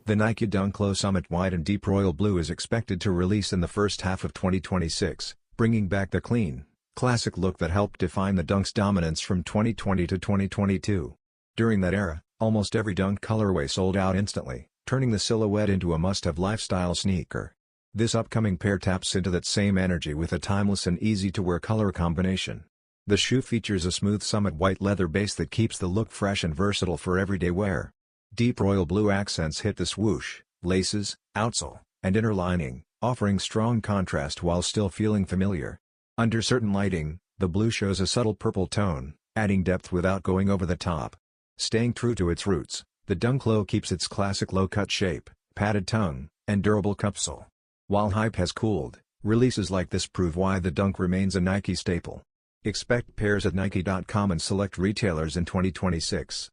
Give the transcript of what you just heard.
The Nike Dunk Low Summit White and Deep Royal Blue is expected to release in the first half of 2026, bringing back the clean, classic look that helped define the Dunk's dominance from 2020 to 2022. During that era, almost every Dunk colorway sold out instantly, turning the silhouette into a must-have lifestyle sneaker. This upcoming pair taps into that same energy with a timeless and easy-to-wear color combination. The shoe features a smooth summit white leather base that keeps the look fresh and versatile for everyday wear. Deep royal blue accents hit the swoosh, laces, outsole, and inner lining, offering strong contrast while still feeling familiar. Under certain lighting, the blue shows a subtle purple tone, adding depth without going over the top. Staying true to its roots, the Dunk Low keeps its classic low-cut shape, padded tongue, and durable cupsole. While hype has cooled, releases like this prove why the Dunk remains a Nike staple. Expect pairs at Nike.com and select retailers in 2026.